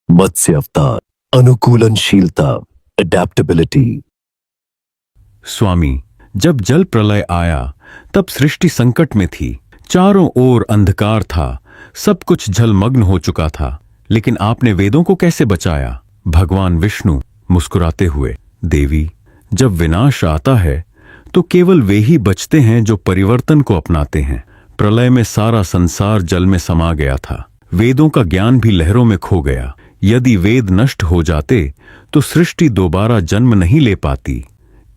मत्स्य अवतार, अनुकूलनशीलता, अडेप्टेबिलिटी। स्वामी, जब जल प्रलय आया तब सृष्टि संकट में थी। चारों ओर अंधकार था, सब कुछ जलमग्न हो चुका था। लेकिन आपने वेदों को कैसे बचाया? भगवान विष्णु मुस्कुराते हुए, देवी, जब विनाश आता है तो केवल वे ही बचते हैं जो परिवर्तन को अपनाते हैं। प्रलय में सारा संसार जल में समा गया था। वेदों का ज्ञान भी लहरों में खो गया। यदि वेद नष्ट हो जाते तो सृष्टि दोबारा जन्म नहीं ले पाती।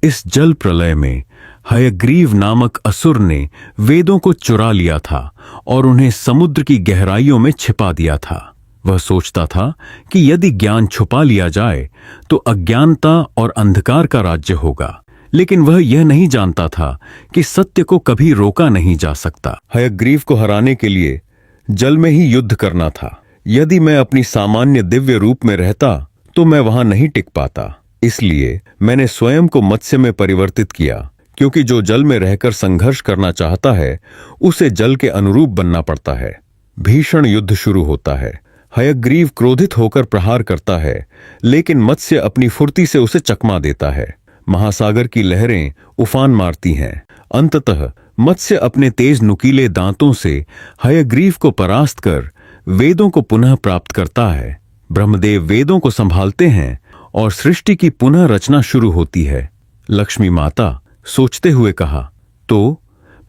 इस जल प्रलय में हयग्रीव नामक असुर ने वेदों को चुरा लिया था और उन्हें समुद्र की गहराइयों में छिपा दिया था। वह सोचता था कि यदि ज्ञान छुपा लिया जाए तो अज्ञानता और अंधकार का राज्य होगा। लेकिन वह यह नहीं जानता था कि सत्य को कभी रोका नहीं जा सकता। हयग्रीव को हराने के लिए जल में ही युद्ध करना था। यदि मैं अपनी सामान्य दिव्य रूप में रहता तो मैं वहां नहीं टिक पाता। इसलिए मैंने स्वयं को मत्स्य में परिवर्तित किया, क्योंकि जो जल में रहकर संघर्ष करना चाहता है उसे जल के अनुरूप बनना पड़ता है। भीषण युद्ध शुरू होता है। हयग्रीव क्रोधित होकर प्रहार करता है, लेकिन मत्स्य अपनी फुर्ती से उसे चकमा देता है। महासागर की लहरें उफान मारती हैं। अंततः मत्स्य अपने तेज नुकीले दांतों से हयग्रीव को परास्त कर वेदों को पुनः प्राप्त करता है। ब्रह्मदेव वेदों को संभालते हैं और सृष्टि की पुनः रचना शुरू होती है। लक्ष्मी माता सोचते हुए कहा, तो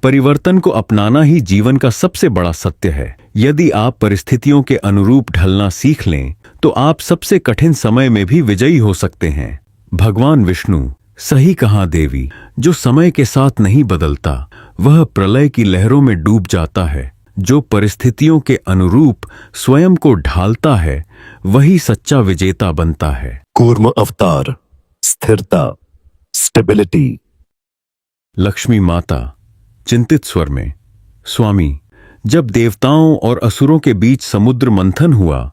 परिवर्तन को अपनाना ही जीवन का सबसे बड़ा सत्य है। यदि आप परिस्थितियों के अनुरूप ढलना सीख लें तो आप सबसे कठिन समय में भी विजयी हो सकते हैं। भगवान विष्णु, सही कहा देवी, जो समय के साथ नहीं बदलता वह प्रलय की लहरों में डूब जाता है। जो परिस्थितियों के अनुरूप स्वयं को ढालता है वही सच्चा विजेता बनता है। कूर्म अवतार, स्थिरता, स्टेबिलिटी। लक्ष्मी माता चिंतित स्वर में, स्वामी, जब देवताओं और असुरों के बीच समुद्र मंथन हुआ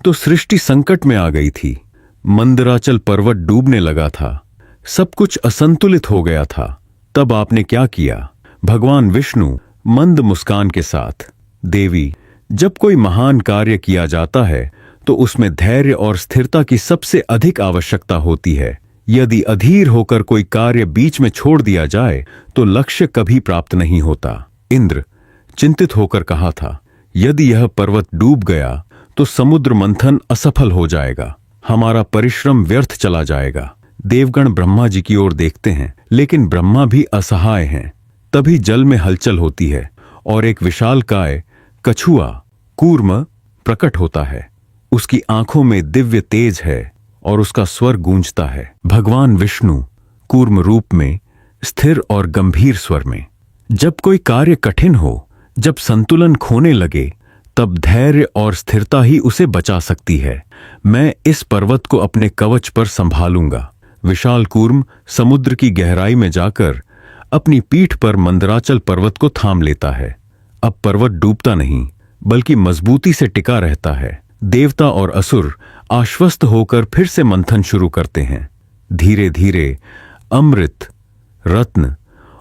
तो सृष्टि संकट में आ गई थी। मंदराचल पर्वत डूबने लगा था। सब कुछ असंतुलित हो गया था। तब आपने क्या किया? भगवान विष्णु मंद मुस्कान के साथ, देवी, जब कोई महान कार्य किया जाता है तो उसमें धैर्य और स्थिरता की सबसे अधिक आवश्यकता होती है। यदि अधीर होकर कोई कार्य बीच में छोड़ दिया जाए तो लक्ष्य कभी प्राप्त नहीं होता। इंद्र चिंतित होकर कहा था, यदि यह पर्वत डूब गया तो समुद्र मंथन असफल हो जाएगा। हमारा परिश्रम व्यर्थ चला जाएगा। देवगण ब्रह्मा जी की ओर देखते हैं, लेकिन ब्रह्मा भी असहाय हैं। तभी जल में हलचल होती है और एक विशालकाय कछुआ कूर्म प्रकट होता है। उसकी आंखों में दिव्य तेज है और उसका स्वर गूंजता है। भगवान विष्णु कूर्म रूप में, स्थिर और गंभीर स्वर में। जब कोई कार्य कठिन हो, जब संतुलन खोने लगे, तब धैर्य और स्थिरता ही उसे बचा सकती है। मैं इस पर्वत को अपने कवच पर संभालूंगा। विशाल कूर्म समुद्र की गहराई में जाकर अपनी पीठ पर मंदराचल पर्वत को थाम लेता है। अब पर्वत डूबता नहीं, बल्कि मजबूती से टिका रहता है। देवता और असुर आश्वस्त होकर फिर से मंथन शुरू करते हैं। धीरे धीरे अमृत, रत्न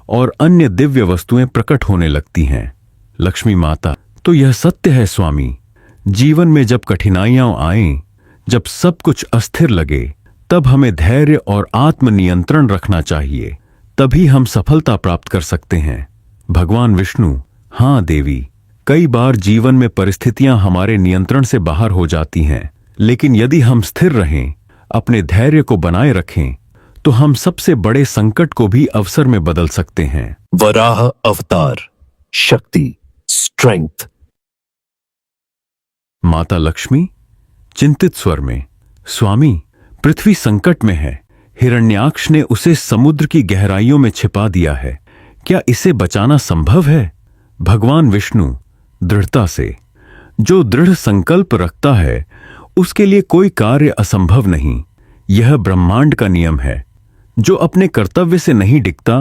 और अन्य दिव्य वस्तुएं प्रकट होने लगती हैं। लक्ष्मी माता, तो यह सत्य है स्वामी, जीवन में जब कठिनाइयां आएं, जब सब कुछ अस्थिर लगे, तब हमें धैर्य और आत्मनियंत्रण रखना चाहिए। तभी हम सफलता प्राप्त कर सकते हैं। भगवान विष्णु, हाँ देवी, कई बार जीवन में परिस्थितियां हमारे नियंत्रण से बाहर हो जाती हैं, लेकिन यदि हम स्थिर रहें, अपने धैर्य को बनाए रखें, तो हम सबसे बड़े संकट को भी अवसर में बदल सकते हैं। वराह अवतार, शक्ति, स्ट्रेंथ। माता लक्ष्मी चिंतित स्वर में, स्वामी, पृथ्वी संकट में है। हिरण्याक्ष ने उसे समुद्र की गहराइयों में छिपा दिया है। क्या इसे बचाना संभव है? भगवान विष्णु दृढ़ता से, जो दृढ़ संकल्प रखता है उसके लिए कोई कार्य असंभव नहीं। यह ब्रह्मांड का नियम है। जो अपने कर्तव्य से नहीं डिगता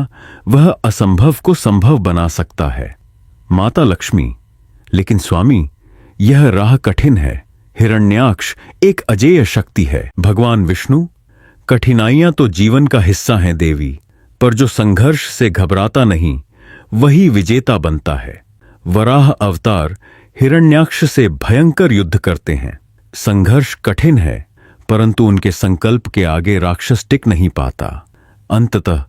वह असंभव को संभव बना सकता है। माता लक्ष्मी, लेकिन स्वामी, यह राह कठिन है। हिरण्याक्ष एक अजेय शक्ति है। भगवान विष्णु, कठिनाइयां तो जीवन का हिस्सा हैं देवी, पर जो संघर्ष से घबराता नहीं वही विजेता बनता है। वराह अवतार हिरण्याक्ष से भयंकर युद्ध करते हैं। संघर्ष कठिन है, परंतु उनके संकल्प के आगे राक्षस टिक नहीं पाता। अंततः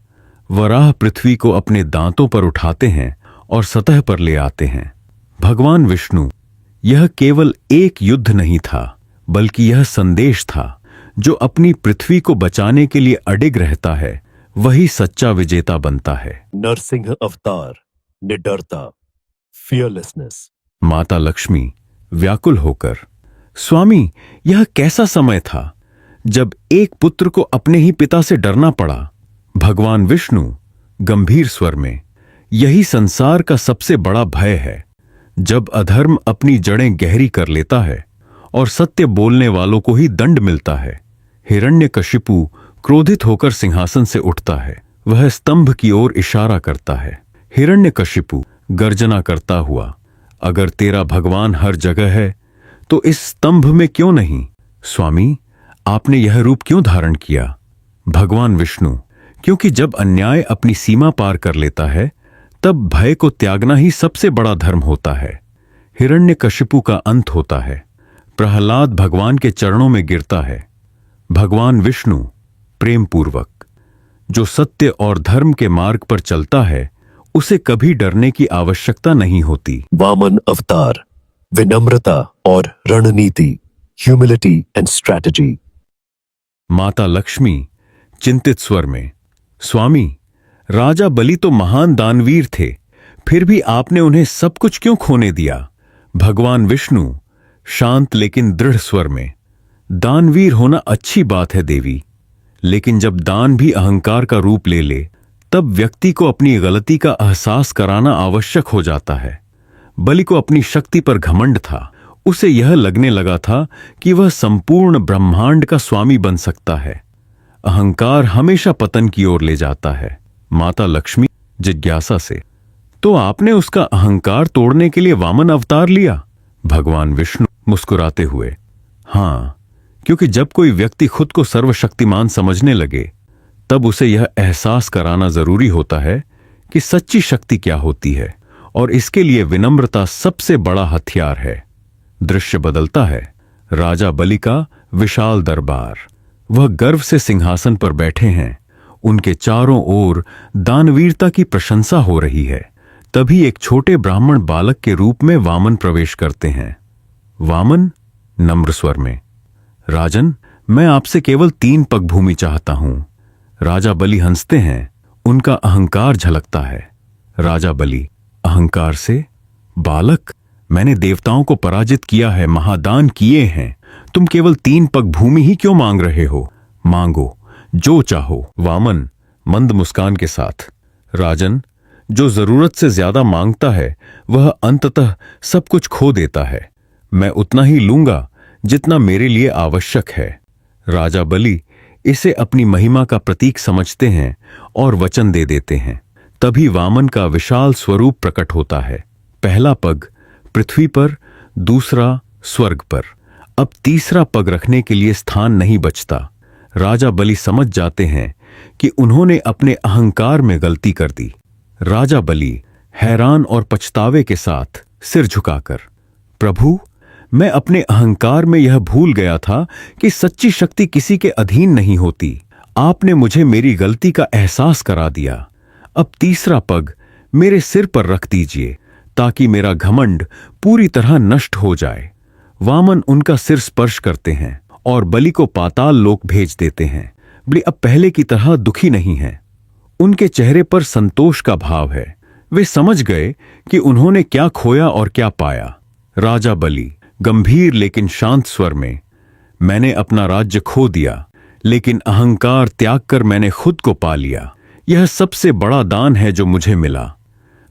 वराह पृथ्वी को अपने दांतों पर उठाते हैं और सतह पर ले आते हैं। भगवान विष्णु, यह केवल एक युद्ध नहीं था, बल्कि यह संदेश था, जो अपनी पृथ्वी को बचाने के लिए अडिग रहता है वही सच्चा विजेता बनता है। नरसिंह अवतार, निडरता, फियरलेसनेस। माता लक्ष्मी व्याकुल होकर, स्वामी, यह कैसा समय था जब एक पुत्र को अपने ही पिता से डरना पड़ा। भगवान विष्णु गंभीर स्वर में, यही संसार का सबसे बड़ा भय है, जब अधर्म अपनी जड़ें गहरी कर लेता है और सत्य बोलने वालों को ही दंड मिलता है। हिरण्यकशिपु क्रोधित होकर सिंहासन से उठता है। वह स्तंभ की ओर इशारा करता है। हिरण्यकशिपु गर्जना करता हुआ, अगर तेरा भगवान हर जगह है तो इस स्तंभ में क्यों नहीं? स्वामी, आपने यह रूप क्यों धारण किया? भगवान विष्णु, क्योंकि जब अन्याय अपनी सीमा पार कर लेता है तब भय को त्यागना ही सबसे बड़ा धर्म होता है। हिरण्यकशिपु का अंत होता है। प्रहलाद भगवान के चरणों में गिरता है। भगवान विष्णु प्रेम पूर्वक, जो सत्य और धर्म के मार्ग पर चलता है उसे कभी डरने की आवश्यकता नहीं होती। वामन अवतार, विनम्रता और रणनीति, ह्यूमिलिटी एंड स्ट्रैटेजी। माता लक्ष्मी चिंतित स्वर में, स्वामी, राजा बलि तो महान दानवीर थे, फिर भी आपने उन्हें सब कुछ क्यों खोने दिया? भगवान विष्णु शांत लेकिन दृढ़ स्वर में, दानवीर होना अच्छी बात है देवी, लेकिन जब दान भी अहंकार का रूप ले ले तब व्यक्ति को अपनी गलती का एहसास कराना आवश्यक हो जाता है। बलि को अपनी शक्ति पर घमंड था। उसे यह लगने लगा था कि वह संपूर्ण ब्रह्मांड का स्वामी बन सकता है। अहंकार हमेशा पतन की ओर ले जाता है। माता लक्ष्मी जिज्ञासा से, तो आपने उसका अहंकार तोड़ने के लिए वामन अवतार लिया? भगवान विष्णु मुस्कुराते हुए, हां, क्योंकि जब कोई व्यक्ति खुद को सर्वशक्तिमान समझने लगे तब उसे यह एहसास कराना जरूरी होता है कि सच्ची शक्ति क्या होती है, और इसके लिए विनम्रता सबसे बड़ा हथियार है। दृश्य बदलता है। राजा बलि का विशाल दरबार। वह गर्व से सिंहासन पर बैठे हैं। उनके चारों ओर दानवीरता की प्रशंसा हो रही है। तभी एक छोटे ब्राह्मण बालक के रूप में वामन प्रवेश करते हैं। वामन नम्र स्वर में, राजन, मैं आपसे केवल 3 पग भूमि चाहता हूं। राजा बलि हंसते हैं। उनका अहंकार झलकता है। राजा बलि अहंकार से, बालक, मैंने देवताओं को पराजित किया है, महादान किए हैं, तुम केवल 3 पग भूमि ही क्यों मांग रहे हो? मांगो जो चाहो। वामन मंद मुस्कान के साथ, राजन, जो जरूरत से ज्यादा मांगता है वह अंततः सब कुछ खो देता है। मैं उतना ही लूंगा जितना मेरे लिए आवश्यक है। राजा बलि इसे अपनी महिमा का प्रतीक समझते हैं और वचन दे देते हैं। तभी वामन का विशाल स्वरूप प्रकट होता है। पहला पग पृथ्वी पर, दूसरा स्वर्ग पर। अब तीसरा पग रखने के लिए स्थान नहीं बचता। राजा बलि समझ जाते हैं कि उन्होंने अपने अहंकार में गलती कर दी। राजा बलि हैरान और पछतावे के साथ सिर झुकाकर, प्रभु, मैं अपने अहंकार में यह भूल गया था कि सच्ची शक्ति किसी के अधीन नहीं होती। आपने मुझे मेरी गलती का एहसास करा दिया। अब तीसरा पग मेरे सिर पर रख दीजिए ताकि मेरा घमंड पूरी तरह नष्ट हो जाए। वामन उनका सिर स्पर्श करते हैं और बलि को पाताल लोक भेज देते हैं। बलि अब पहले की तरह दुखी नहीं है। उनके चेहरे पर संतोष का भाव है। वे समझ गए कि उन्होंने क्या खोया और क्या पाया। राजा बलि गंभीर लेकिन शांत स्वर में, मैंने अपना राज्य खो दिया, लेकिन अहंकार त्याग कर मैंने खुद को पा लिया। यह सबसे बड़ा दान है जो मुझे मिला।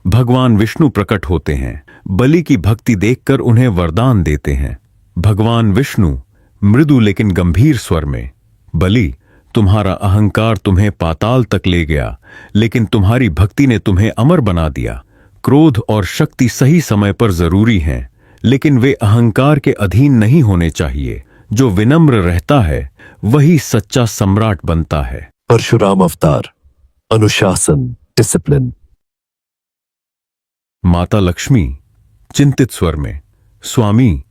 भगवान विष्णु प्रकट होते हैं। बलि की भक्ति देखकर उन्हें वरदान देते हैं। भगवान विष्णु मृदु लेकिन गंभीर स्वर में, बलि, तुम्हारा अहंकार तुम्हें पाताल तक ले गया, लेकिन तुम्हारी भक्ति ने तुम्हें अमर बना दिया। क्रोध और शक्ति सही समय पर जरूरी हैं, लेकिन वे अहंकार के अधीन नहीं होने चाहिए। जो विनम्र रहता है वही सच्चा सम्राट बनता है। परशुराम अवतार, अनुशासन, डिसिप्लिन। माता लक्ष्मी चिंतित स्वर में, स्वामी,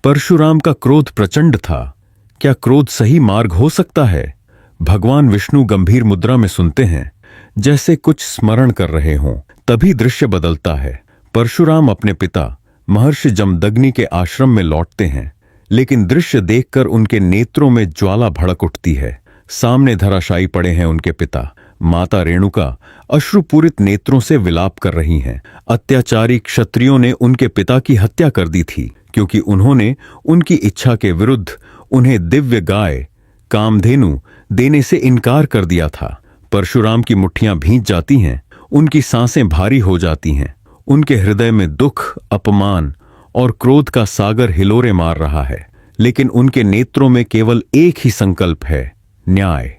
परशुराम का क्रोध प्रचंड था। क्या क्रोध सही मार्ग हो सकता है? भगवान विष्णु गंभीर मुद्रा में सुनते हैं, जैसे कुछ स्मरण कर रहे हों। तभी दृश्य बदलता है। परशुराम अपने पिता महर्षि जमदग्नि के आश्रम में लौटते हैं, लेकिन दृश्य देखकर उनके नेत्रों में ज्वाला भड़क उठती है। सामने धराशायी पड़े हैं उनके पिता। माता रेणुका अश्रुपूरित नेत्रों से विलाप कर रही हैं। अत्याचारी क्षत्रियों ने उनके पिता की हत्या कर दी थी, क्योंकि उन्होंने उनकी इच्छा के विरुद्ध उन्हें दिव्य गाय कामधेनु देने से इनकार कर दिया था। परशुराम की मुट्ठियां भींच जाती हैं, उनकी सांसें भारी हो जाती हैं। उनके हृदय में दुख, अपमान और क्रोध का सागर हिलोरे मार रहा है, लेकिन उनके नेत्रों में केवल एक ही संकल्प है, न्याय।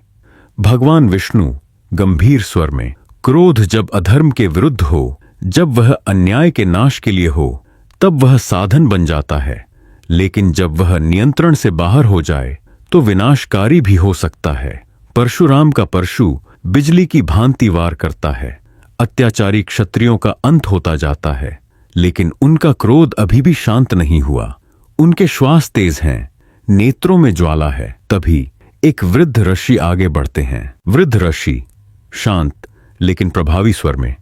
भगवान विष्णु गंभीर स्वर में, क्रोध जब अधर्म के विरुद्ध हो, जब वह अन्याय के नाश के लिए हो, तब वह साधन बन जाता है, लेकिन जब वह नियंत्रण से बाहर हो जाए तो विनाशकारी भी हो सकता है। परशुराम का परशु बिजली की भांति वार करता है। अत्याचारी क्षत्रियों का अंत होता जाता है, लेकिन उनका क्रोध अभी भी शांत नहीं हुआ। उनके श्वास तेज हैं, नेत्रों में ज्वाला है। तभी एक वृद्ध ऋषि आगे बढ़ते हैं। वृद्ध ऋषि शांत लेकिन प्रभावी स्वर में,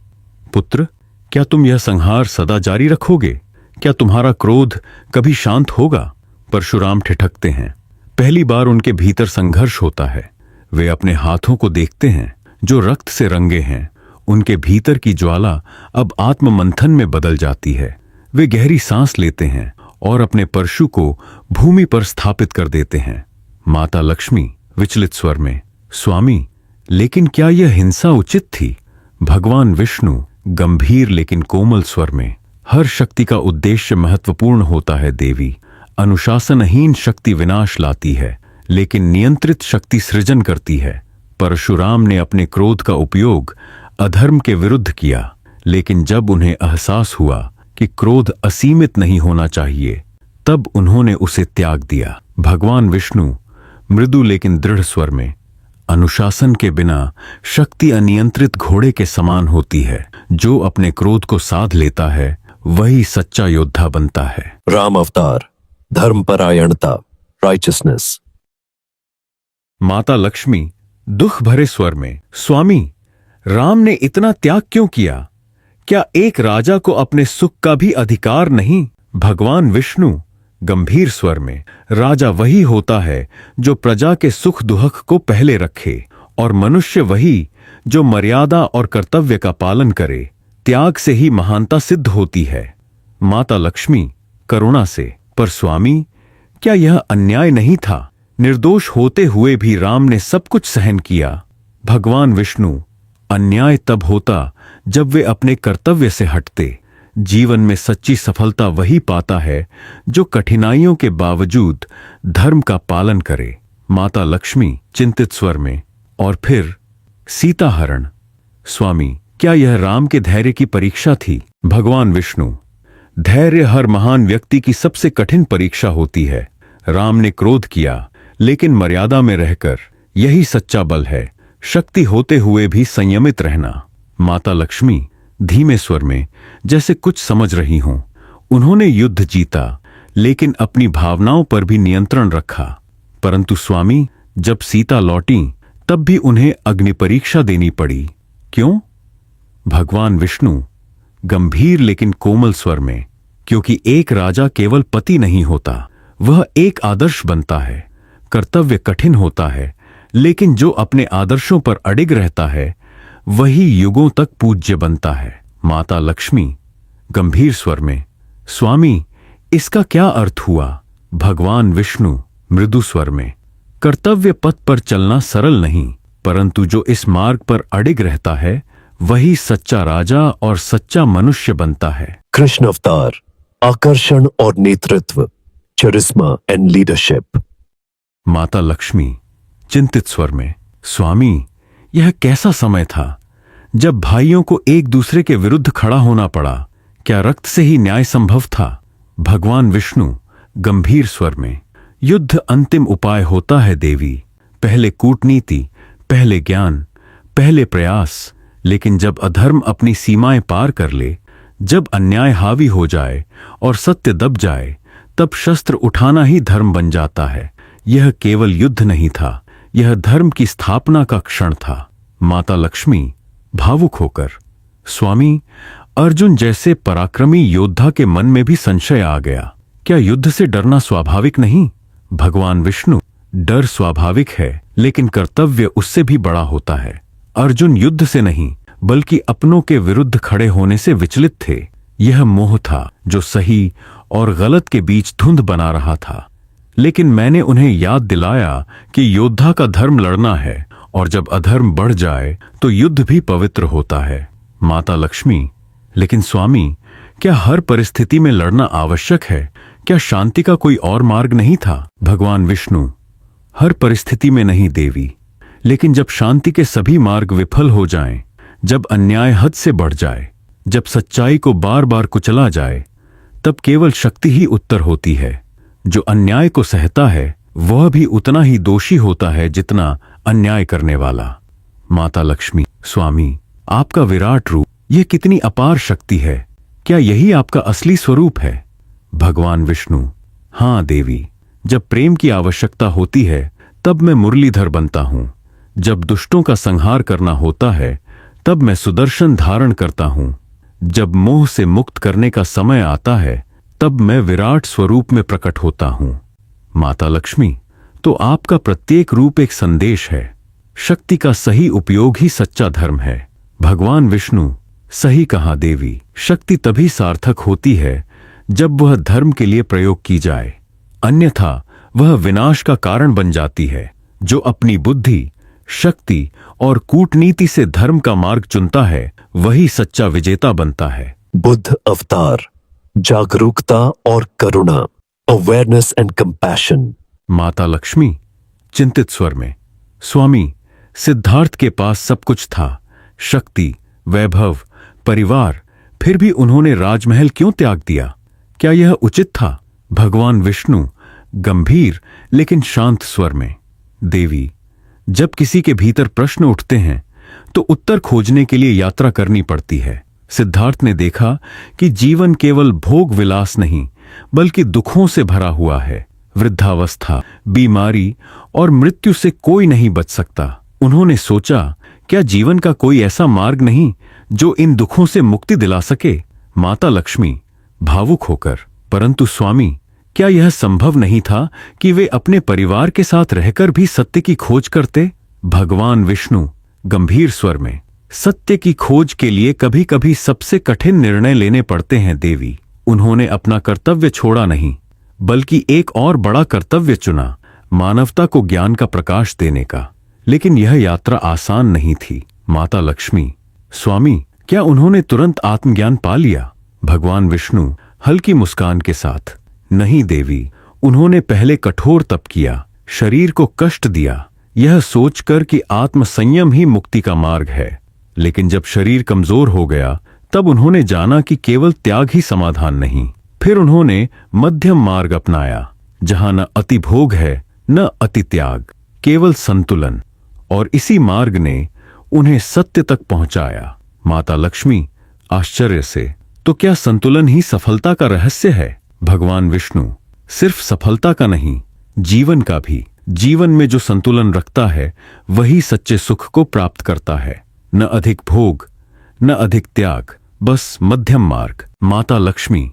पुत्र, क्या तुम यह संहार सदा जारी रखोगे? क्या तुम्हारा क्रोध कभी शांत होगा? परशुराम ठिठकते हैं। पहली बार उनके भीतर संघर्ष होता है। वे अपने हाथों को देखते हैं, जो रक्त से रंगे हैं। उनके भीतर की ज्वाला अब आत्ममंथन में बदल जाती है। वे गहरी सांस लेते हैं और अपने परशु को भूमि पर स्थापित कर देते हैं। माता लक्ष्मी विचलित स्वर में, स्वामी, लेकिन क्या यह हिंसा उचित थी? भगवान विष्णु गंभीर लेकिन कोमल स्वर में, हर शक्ति का उद्देश्य महत्वपूर्ण होता है देवी। अनुशासनहीन शक्ति विनाश लाती है, लेकिन नियंत्रित शक्ति सृजन करती है। परशुराम ने अपने क्रोध का उपयोग अधर्म के विरुद्ध किया, लेकिन जब उन्हें एहसास हुआ कि क्रोध असीमित नहीं होना चाहिए, तब उन्होंने उसे त्याग दिया। भगवान विष्णु मृदु लेकिन दृढ़ स्वर में, अनुशासन के बिना शक्ति अनियंत्रित घोड़े के समान होती है। जो अपने क्रोध को साध लेता है वही सच्चा योद्धा बनता है। राम अवतार, धर्मपरायणता, राइचसनेस। माता लक्ष्मी दुख भरे स्वर में, स्वामी, राम ने इतना त्याग क्यों किया? क्या एक राजा को अपने सुख का भी अधिकार नहीं? भगवान विष्णु गंभीर स्वर में, राजा वही होता है जो प्रजा के सुख दुख को पहले रखे, और मनुष्य वही जो मर्यादा और कर्तव्य का पालन करे। त्याग से ही महानता सिद्ध होती है। माता लक्ष्मी करुणा से, पर स्वामी, क्या यह अन्याय नहीं था? निर्दोष होते हुए भी राम ने सब कुछ सहन किया। भगवान विष्णु, अन्याय तब होता जब वे अपने कर्तव्य से हटते। जीवन में सच्ची सफलता वही पाता है जो कठिनाइयों के बावजूद धर्म का पालन करे। माता लक्ष्मी चिंतित स्वर में, और फिर सीता हरण, स्वामी, क्या यह राम के धैर्य की परीक्षा थी? भगवान विष्णु, धैर्य हर महान व्यक्ति की सबसे कठिन परीक्षा होती है। राम ने क्रोध किया, लेकिन मर्यादा में रहकर। यही सच्चा बल है, शक्ति होते हुए भी संयमित रहना। माता लक्ष्मी धीमे स्वर में, जैसे कुछ समझ रही हों, उन्होंने युद्ध जीता, लेकिन अपनी भावनाओं पर भी नियंत्रण रखा। परंतु स्वामी, जब सीता लौटी तब भी उन्हें अग्नि परीक्षा देनी पड़ी। क्यों? भगवान विष्णु गंभीर लेकिन कोमल स्वर में, क्योंकि एक राजा केवल पति नहीं होता, वह एक आदर्श बनता है। कर्तव्य कठिन होता है, लेकिन जो अपने आदर्शों पर अडिग रहता है वही युगों तक पूज्य बनता है। माता लक्ष्मी गंभीर स्वर में, स्वामी, इसका क्या अर्थ हुआ? भगवान विष्णु मृदु स्वर में, कर्तव्य पथ पर चलना सरल नहीं, परंतु जो इस मार्ग पर अडिग रहता है वही सच्चा राजा और सच्चा मनुष्य बनता है। कृष्ण अवतार, आकर्षण और नेतृत्व, चरिस्मा एंड लीडरशिप। माता लक्ष्मी चिंतित स्वर में, स्वामी, यह कैसा समय था जब भाइयों को एक दूसरे के विरुद्ध खड़ा होना पड़ा? क्या रक्त से ही न्याय संभव था? भगवान विष्णु गंभीर स्वर में, युद्ध अंतिम उपाय होता है देवी। पहले कूटनीति, पहले ज्ञान, पहले प्रयास, लेकिन जब अधर्म अपनी सीमाएं पार कर ले, जब अन्याय हावी हो जाए और सत्य दब जाए, तब शस्त्र उठाना ही धर्म बन जाता है। यह केवल युद्ध नहीं था, यह धर्म की स्थापना का क्षण था। माता लक्ष्मी भावुक होकर, स्वामी, अर्जुन जैसे पराक्रमी योद्धा के मन में भी संशय आ गया। क्या युद्ध से डरना स्वाभाविक नहीं? भगवान विष्णु, डर स्वाभाविक है, लेकिन कर्तव्य उससे भी बड़ा होता है। अर्जुन युद्ध से नहीं बल्कि अपनों के विरुद्ध खड़े होने से विचलित थे। यह मोह था जो सही और गलत के बीच धुंध बना रहा था। लेकिन मैंने उन्हें याद दिलाया कि योद्धा का धर्म लड़ना है, और जब अधर्म बढ़ जाए तो युद्ध भी पवित्र होता है। माता लक्ष्मी, लेकिन स्वामी, क्या हर परिस्थिति में लड़ना आवश्यक है? क्या शांति का कोई और मार्ग नहीं था? भगवान विष्णु, हर परिस्थिति में नहीं देवी, लेकिन जब शांति के सभी मार्ग विफल हो जाएं, जब अन्याय हद से बढ़ जाए, जब सच्चाई को बार बार कुचला जाए, तब केवल शक्ति ही उत्तर होती है। जो अन्याय को सहता है वह भी उतना ही दोषी होता है जितना अन्याय करने वाला। माता लक्ष्मी, स्वामी, आपका विराट रूप, यह कितनी अपार शक्ति है। क्या यही आपका असली स्वरूप है? भगवान विष्णु, हाँ देवी, जब प्रेम की आवश्यकता होती है तब मैं मुरलीधर बनता हूं। जब दुष्टों का संहार करना होता है तब मैं सुदर्शन धारण करता हूं। जब मोह से मुक्त करने का समय आता है तब मैं विराट स्वरूप में प्रकट होता हूं। माता लक्ष्मी, तो आपका प्रत्येक रूप एक संदेश है। शक्ति का सही उपयोग ही सच्चा धर्म है। भगवान विष्णु, सही कहा देवी, शक्ति तभी सार्थक होती है जब वह धर्म के लिए प्रयोग की जाए, अन्यथा वह विनाश का कारण बन जाती है। जो अपनी बुद्धि, शक्ति और कूटनीति से धर्म का मार्ग चुनता है वही सच्चा विजेता बनता है। बुद्ध अवतार, जागरूकता और करुणा, अवेयरनेस एंड कंपैशन। माता लक्ष्मी चिंतित स्वर में, स्वामी, सिद्धार्थ के पास सब कुछ था, शक्ति, वैभव, परिवार, फिर भी उन्होंने राजमहल क्यों त्याग दिया? क्या यह उचित था? भगवान विष्णु गंभीर लेकिन शांत स्वर में, देवी, जब किसी के भीतर प्रश्न उठते हैं तो उत्तर खोजने के लिए यात्रा करनी पड़ती है। सिद्धार्थ ने देखा कि जीवन केवल भोग विलास नहीं बल्कि दुखों से भरा हुआ है। वृद्धावस्था, बीमारी और मृत्यु से कोई नहीं बच सकता। उन्होंने सोचा, क्या जीवन का कोई ऐसा मार्ग नहीं जो इन दुखों से मुक्ति दिला सके? माता लक्ष्मी भावुक होकर, परंतु स्वामी, क्या यह संभव नहीं था कि वे अपने परिवार के साथ रहकर भी सत्य की खोज करते? भगवान विष्णु गंभीर स्वर में, सत्य की खोज के लिए कभी कभी सबसे कठिन निर्णय लेने पड़ते हैं देवी। उन्होंने अपना कर्तव्य छोड़ा नहीं बल्कि एक और बड़ा कर्तव्य चुना, मानवता को ज्ञान का प्रकाश देने का। लेकिन यह यात्रा आसान नहीं थी। माता लक्ष्मी, स्वामी, क्या उन्होंने तुरंत आत्मज्ञान पा लिया? भगवान विष्णु हल्की मुस्कान के साथ, नहीं देवी, उन्होंने पहले कठोर तप किया, शरीर को कष्ट दिया, यह सोचकर कि आत्म संयम ही मुक्ति का मार्ग है। लेकिन जब शरीर कमजोर हो गया तब उन्होंने जाना कि केवल त्याग ही समाधान नहीं। फिर उन्होंने मध्यम मार्ग अपनाया, जहां न अति भोग है न अति त्याग, केवल संतुलन, और इसी मार्ग ने उन्हें सत्य तक पहुंचाया। माता लक्ष्मी आश्चर्य से, तो क्या संतुलन ही सफलता का रहस्य है? भगवान विष्णु, सिर्फ सफलता का नहीं, जीवन का भी। जीवन में जो संतुलन रखता है वही सच्चे सुख को प्राप्त करता है। न अधिक भोग न अधिक त्याग, बस मध्यम मार्ग। माता लक्ष्मी,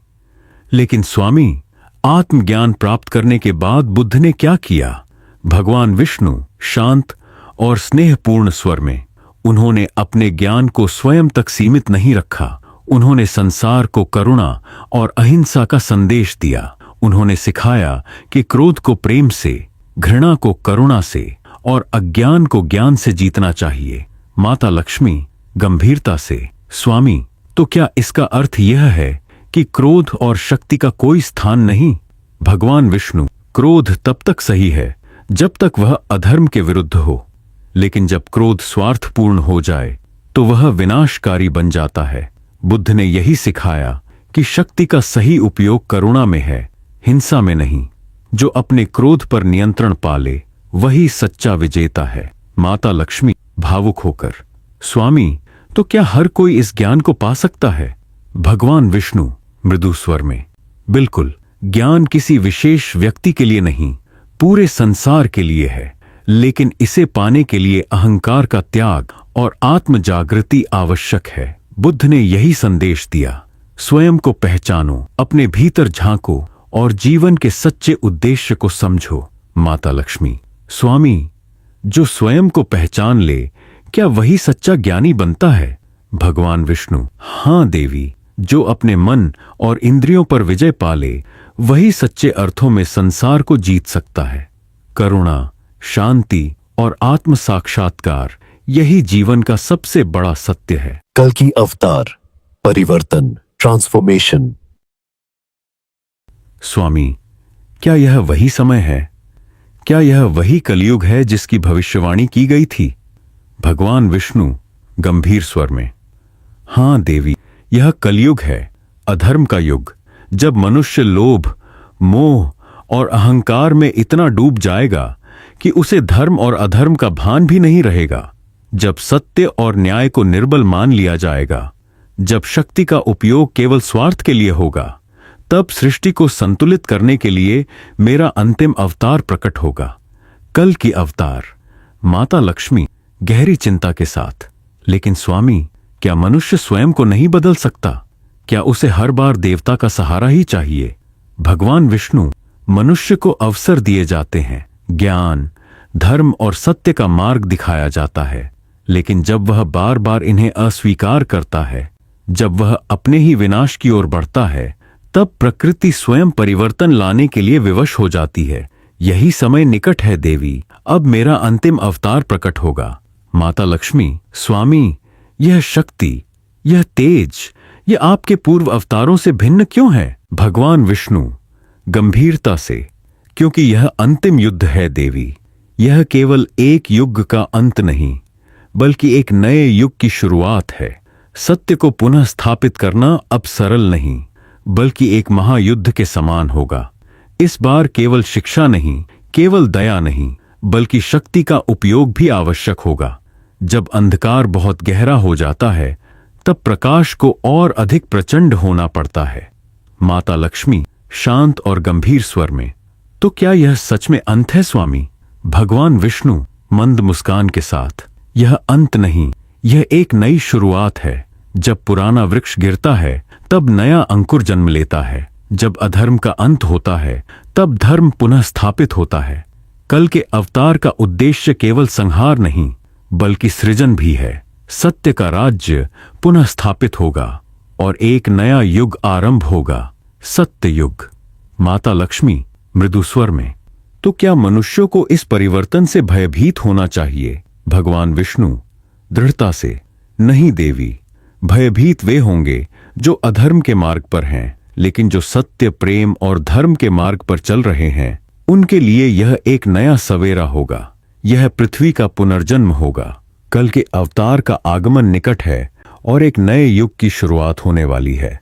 लेकिन स्वामी, आत्मज्ञान प्राप्त करने के बाद बुद्ध ने क्या किया? भगवान विष्णु शांत और स्नेहपूर्ण स्वर में, उन्होंने अपने ज्ञान को स्वयं तक सीमित नहीं रखा। उन्होंने संसार को करुणा और अहिंसा का संदेश दिया। उन्होंने सिखाया कि क्रोध को प्रेम से, घृणा को करुणा से और अज्ञान को ज्ञान से जीतना चाहिए। माता लक्ष्मी गंभीरता से, स्वामी, तो क्या इसका अर्थ यह है कि क्रोध और शक्ति का कोई स्थान नहीं? भगवान विष्णु, क्रोध तब तक सही है जब तक वह अधर्म के विरुद्ध हो, लेकिन जब क्रोध स्वार्थपूर्ण हो जाए तो वह विनाशकारी बन जाता है। बुद्ध ने यही सिखाया कि शक्ति का सही उपयोग करुणा में है, हिंसा में नहीं। जो अपने क्रोध पर नियंत्रण पाले वही सच्चा विजेता है। माता लक्ष्मी भावुक होकर, स्वामी, तो क्या हर कोई इस ज्ञान को पा सकता है? भगवान विष्णु मृदु स्वर में, बिल्कुल ज्ञान किसी विशेष व्यक्ति के लिए नहीं, पूरे संसार के लिए है। लेकिन इसे पाने के लिए अहंकार का त्याग और आत्म जागृति आवश्यक है। बुद्ध ने यही संदेश दिया, स्वयं को पहचानो, अपने भीतर झांको और जीवन के सच्चे उद्देश्य को समझो। माता लक्ष्मी, स्वामी, जो स्वयं को पहचान ले, क्या वही सच्चा ज्ञानी बनता है? भगवान विष्णु, हां देवी, जो अपने मन और इंद्रियों पर विजय पाले, वही सच्चे अर्थों में संसार को जीत सकता है। करुणा, शांति और आत्म साक्षात्कार, यही जीवन का सबसे बड़ा सत्य है। कल की अवतार, परिवर्तन, ट्रांसफॉर्मेशन। स्वामी, क्या यह वही समय है? क्या यह वही कलयुग है जिसकी भविष्यवाणी की गई थी? भगवान विष्णु गंभीर स्वर में, हां देवी, यह कलयुग है, अधर्म का युग, जब मनुष्य लोभ, मोह और अहंकार में इतना डूब जाएगा कि उसे धर्म और अधर्म का भान भी नहीं रहेगा। जब सत्य और न्याय को निर्बल मान लिया जाएगा, जब शक्ति का उपयोग केवल स्वार्थ के लिए होगा, तब सृष्टि को संतुलित करने के लिए मेरा अंतिम अवतार प्रकट होगा। कल की अवतार। माता लक्ष्मी गहरी चिंता के साथ, लेकिन स्वामी, क्या मनुष्य स्वयं को नहीं बदल सकता? क्या उसे हर बार देवता का सहारा ही चाहिए? भगवान विष्णु, मनुष्य को अवसर दिए जाते हैं, ज्ञान, धर्म और सत्य का मार्ग दिखाया जाता है, लेकिन जब वह बार बार इन्हें अस्वीकार करता है, जब वह अपने ही विनाश की ओर बढ़ता है, तब प्रकृति स्वयं परिवर्तन लाने के लिए विवश हो जाती है। यही समय निकट है देवी, अब मेरा अंतिम अवतार प्रकट होगा। माता लक्ष्मी, स्वामी, यह शक्ति, यह तेज, यह आपके पूर्व अवतारों से भिन्न क्यों है? भगवान विष्णु गंभीरता से, क्योंकि यह अंतिम युद्ध है देवी। यह केवल एक युग का अंत नहीं, बल्कि एक नए युग की शुरुआत है। सत्य को पुनः स्थापित करना अब सरल नहीं, बल्कि एक महायुद्ध के समान होगा। इस बार केवल शिक्षा नहीं, केवल दया नहीं, बल्कि शक्ति का उपयोग भी आवश्यक होगा। जब अंधकार बहुत गहरा हो जाता है, तब प्रकाश को और अधिक प्रचंड होना पड़ता है। माता लक्ष्मी शांत और गंभीर स्वर में, तो क्या यह सच में अंत है स्वामी? भगवान विष्णु मंद मुस्कान के साथ, यह अंत नहीं, यह एक नई शुरुआत है। जब पुराना वृक्ष गिरता है, तब नया अंकुर जन्म लेता है। जब अधर्म का अंत होता है, तब धर्म पुनः स्थापित होता है। कल के अवतार का उद्देश्य केवल संहार नहीं, बल्कि सृजन भी है। सत्य का राज्य पुनः स्थापित होगा और एक नया युग आरंभ होगा, सत्य युग। माता लक्ष्मी मृदु स्वर में, तो क्या मनुष्यों को इस परिवर्तन से भयभीत होना चाहिए? भगवान विष्णु दृढ़ता से, नहीं देवी, भयभीत वे होंगे जो अधर्म के मार्ग पर हैं, लेकिन जो सत्य, प्रेम और धर्म के मार्ग पर चल रहे हैं, उनके लिए यह एक नया सवेरा होगा। यह पृथ्वी का पुनर्जन्म होगा। कल के अवतार का आगमन निकट है और एक नए युग की शुरुआत होने वाली है।